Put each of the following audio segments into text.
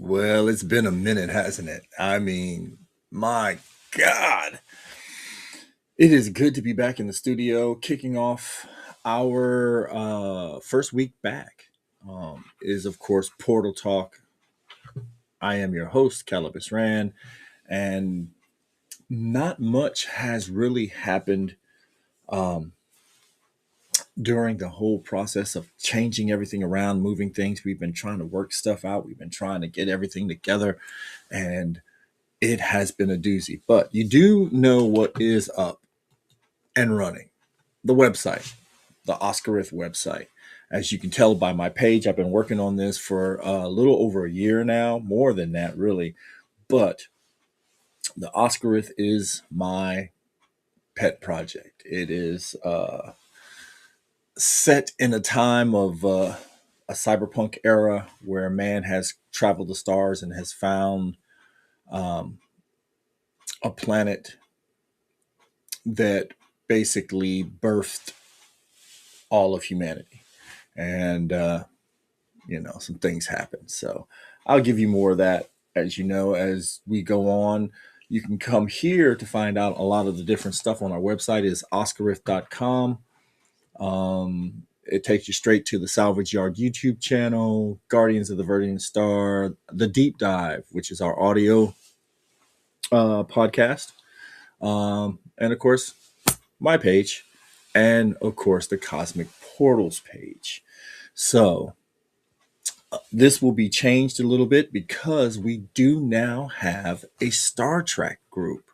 Well, it's been a minute, hasn't it? I mean, my God. It is good to be back in the studio, kicking off our first week back. Is, of course, Portal Talk. I am your host, Calibus Rand, and not much has really happened um, during the whole process of changing everything around, moving things. We've been trying to work stuff out, we've been trying to get everything together, and it has been a doozy. But you do know what is up and running: the website, the Oscarith website. As you can tell by my page, I've been working on this for a little over a year now, more than that, really. But the Oscarith is my pet project. It is set in a time of a cyberpunk era where man has traveled the stars and has found um, a planet that basically birthed all of humanity. And, some things happen. So I'll give you more of that as as we go on. You can come here to find out a lot of the different stuff on our website is oscarif.com. It takes you straight to the Salvage Yard YouTube channel, Guardians of the Verdant Star, the Deep Dive, which is our audio podcast, and of course, my page, and of course, the Cosmic Portals page. So this will be changed a little bit because we do now have a Star Trek group,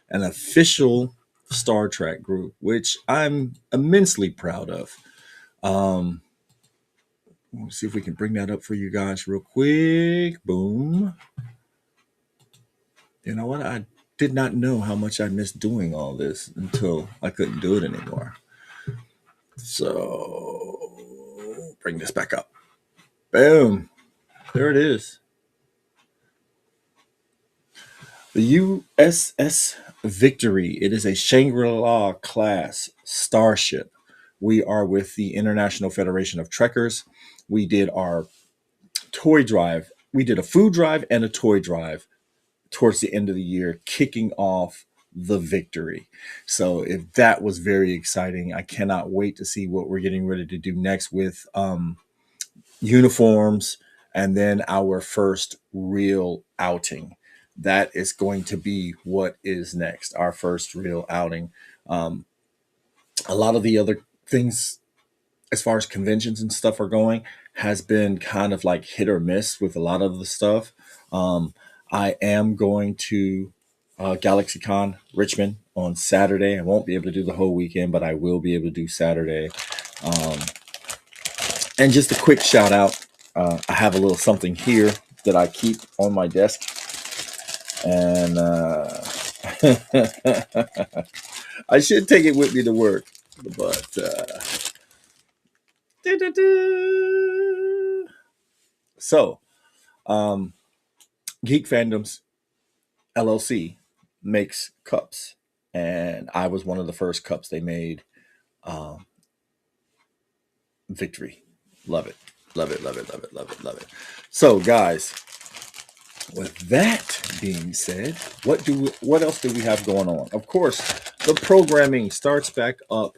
an official Star Trek group, which I'm immensely proud of. Um, Let's see if we can bring that up for you guys real quick. Boom. You know what? I did not know how much I missed doing all this until I couldn't do it anymore. So bring this back up. Boom. There it is. The USS Victory. It is a Shangri-La class starship. We are with the International Federation of Trekkers. We did our toy drive. We did a food drive and a toy drive towards the end of the year, kicking off the Victory. So if that was very exciting, I cannot wait to see what we're getting ready to do next with uniforms and then our first real outing. That is going to be what is next, our first real outing. Um, a lot of the other things, as far as conventions and stuff are going, has been kind of like hit or miss with a lot of the stuff. Um, I am going to GalaxyCon Richmond on Saturday. I won't be able to do the whole weekend, but I will be able to do Saturday. Um, and just a quick shout out. I have a little something here that I keep on my desk. And I should take it with me to work, but so Geek Fandoms LLC makes cups, and I was one of the first cups they made. Um, Victory, love it, love it, love it, love it, love it, love it. So, guys, with that being said, what else do we have going on? Of course, the programming starts back up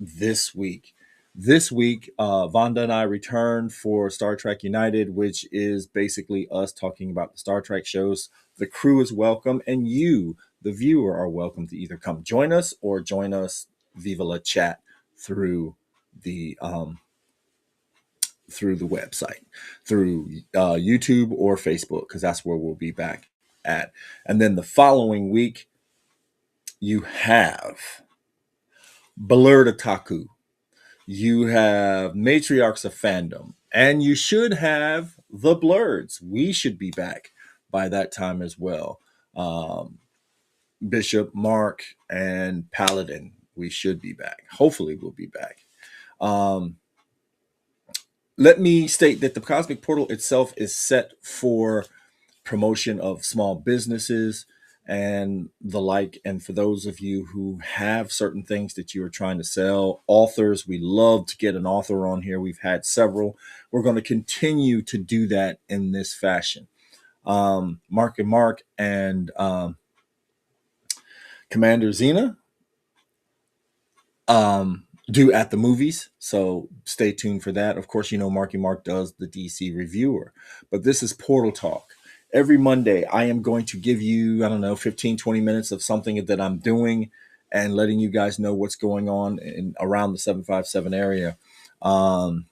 this week. This week, Vonda and I return for Star Trek United, which is basically us talking about the Star Trek shows. The crew is welcome, and you, the viewer, are welcome to either come join us or join us Viva la Chat through the through the website, through YouTube or Facebook, because that's where we'll be back at. And then the following week, you have Blurred Otaku, you have Matriarchs of Fandom, and you should have the Blurreds. We should be back by that time as well. Bishop, Mark, and Paladin, we should be back. Hopefully, we'll be back. Um, Let me state that the Cosmic Portal itself is set for promotion of small businesses and the like. And for those of you who have certain things that you are trying to sell, authors, we love to get an author on here. We've had several. We're going to continue to do that in this fashion. Mark and Mark and Commander Xena do at the movies. So stay tuned for that. Of course, you know, Marky Mark does the DC Reviewer, but this is Portal Talk. Every Monday, I am going to give you, I don't know, 15, 20 minutes of something that I'm doing and letting you guys know what's going on in around the 757 area. Um,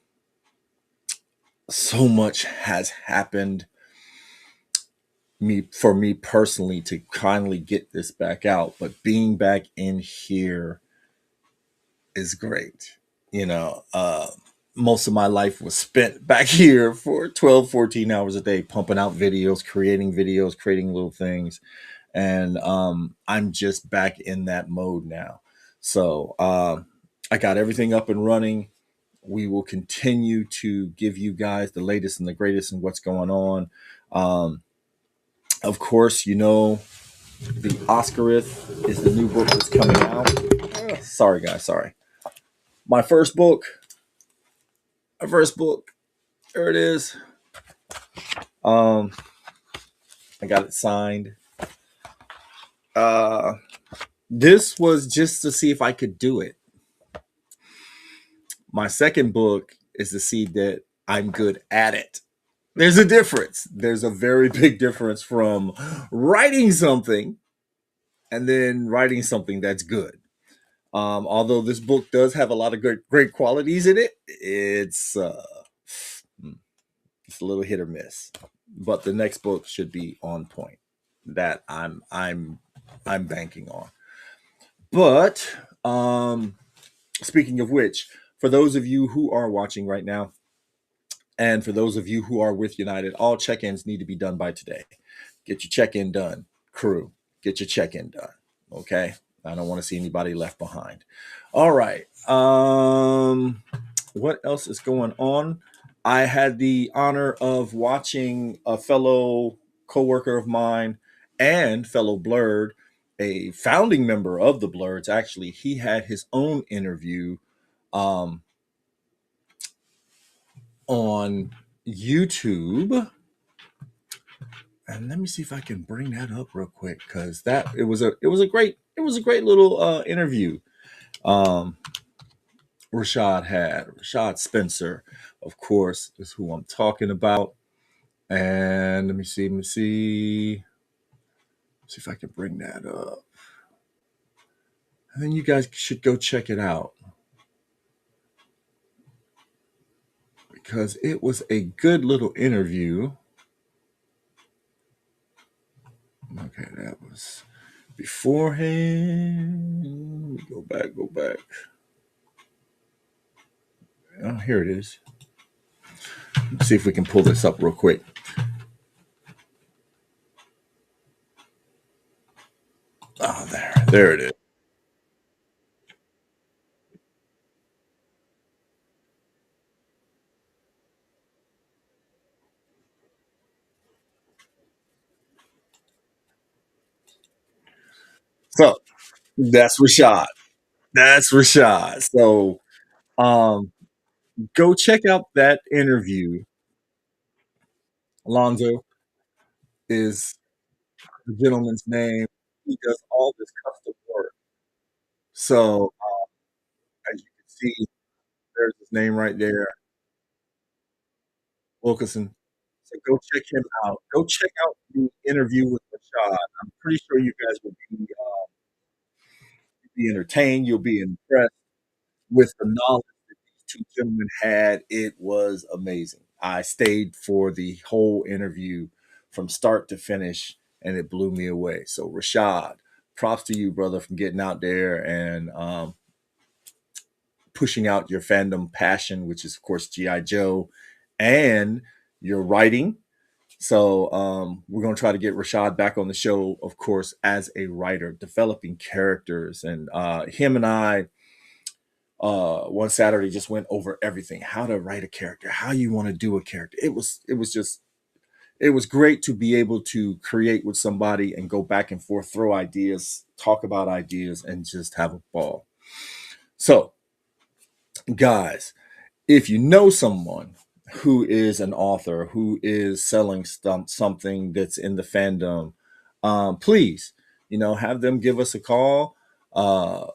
so much has happened for me personally to kindly get this back out, but being back in here is great. You know, most of my life was spent back here for 12, 14 hours a day, pumping out videos, creating little things. And I'm just back in that mode now. So I got everything up and running. We will continue to give you guys the latest and the greatest and what's going on. Of course, you know, the Oscarith is the new book that's coming out. Sorry, guys. Sorry. My first book. My first book. There it is. Um, I got it signed. Uh, this was just to see if I could do it. My second book is to see that I'm good at it. There's a difference. There's a very big difference from writing something and then writing something that's good. Although this book does have a lot of great qualities in it, it's a little hit or miss. But the next book should be on point. That I'm banking on. But speaking of which, for those of you who are watching right now, and for those of you who are with United, all check-ins need to be done by today. Get your check-in done, crew. Get your check-in done. Okay. I don't want to see anybody left behind. All right. What else is going on? I had the honor of watching a fellow coworker of mine and fellow Blurred, a founding member of the Blurreds. Actually, he had his own interview um, on YouTube. And let me see if I can bring that up real quick because it was a great little interview. Um, Rashad Spencer, of course, is who I'm talking about. And let me see if I can bring that up. And then you guys should go check it out because it was a good little interview. Okay, that was beforehand. Go back. Oh, here it is. Let's see if we can pull this up real quick. Oh, there it is. So that's Rashad. That's Rashad. So um, go check out that interview. Alonzo is the gentleman's name. He does all this custom work. So as you can see, there's his name right there, Wilkerson. So go check him out. Go check out the interview with Rashad. I'm pretty sure you guys will be entertained. You'll be impressed with the knowledge that these two gentlemen had. It was amazing. I stayed for the whole interview from start to finish, and it blew me away. So, Rashad, props to you, brother, for getting out there and pushing out your fandom passion, which is, of course, G.I. Joe, and your writing. So we're going to try to get Rashad back on the show, of course, as a writer, developing characters. And him and I, one Saturday, just went over everything: how to write a character, how you want to do a character. It was just it was great to be able to create with somebody and go back and forth, throw ideas, talk about ideas, and just have a ball. So, guys, if you know someone who is an author who is selling something that's in the fandom, please, have them give us a call, uh,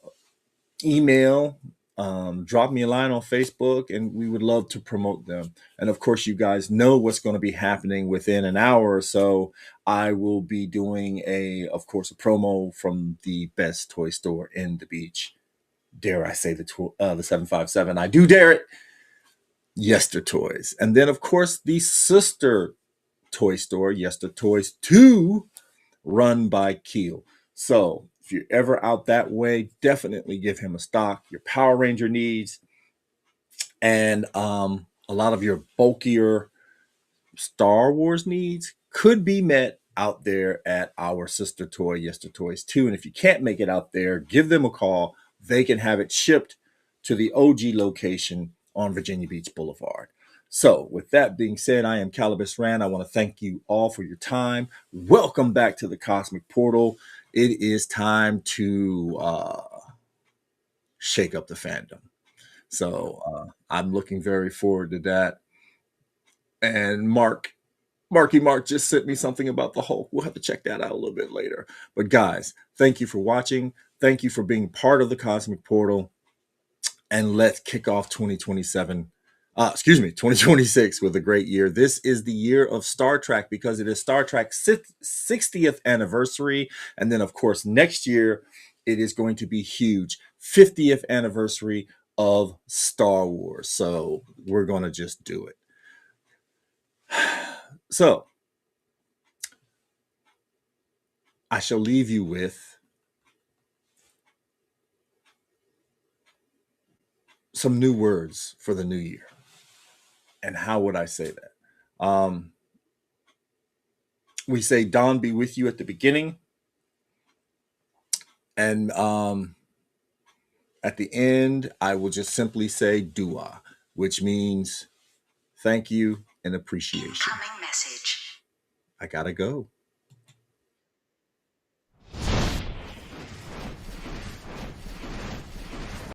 email, drop me a line on Facebook, and we would love to promote them. And of course, you guys know what's going to be happening within an hour or so. I will be doing of course, a promo from the best toy store in the beach. Dare I say the 757? I do dare it. Yester Toys. And then, of course, the sister toy store, Yester Toys 2, run by Keel. So if you're ever out that way, definitely give him a stock. Your Power Ranger needs and a lot of your bulkier Star Wars needs could be met out there at our sister toy, Yester Toys 2. And if you can't make it out there, give them a call. They can have it shipped to the OG location on Virginia Beach Boulevard. So, with that being said, I am Calibus Rand. I want to thank you all for your time. Welcome back to the Cosmic Portal. It is time to shake up the fandom. So, I'm looking very forward to that. And Marky Mark just sent me something about the Hulk. We'll have to check that out a little bit later. But guys, thank you for watching. Thank you for being part of the Cosmic Portal. And let's kick off 2026 with a great year. This is the year of Star Trek because it is Star Trek's 60th anniversary. And then, of course, next year, it is going to be huge. 50th anniversary of Star Wars. So we're going to just do it. So I shall leave you with some new words for the new year. And how would I say that? We say Dawn be with you at the beginning. And at the end, I will just simply say dua, which means thank you and appreciation. Incoming message. I gotta go.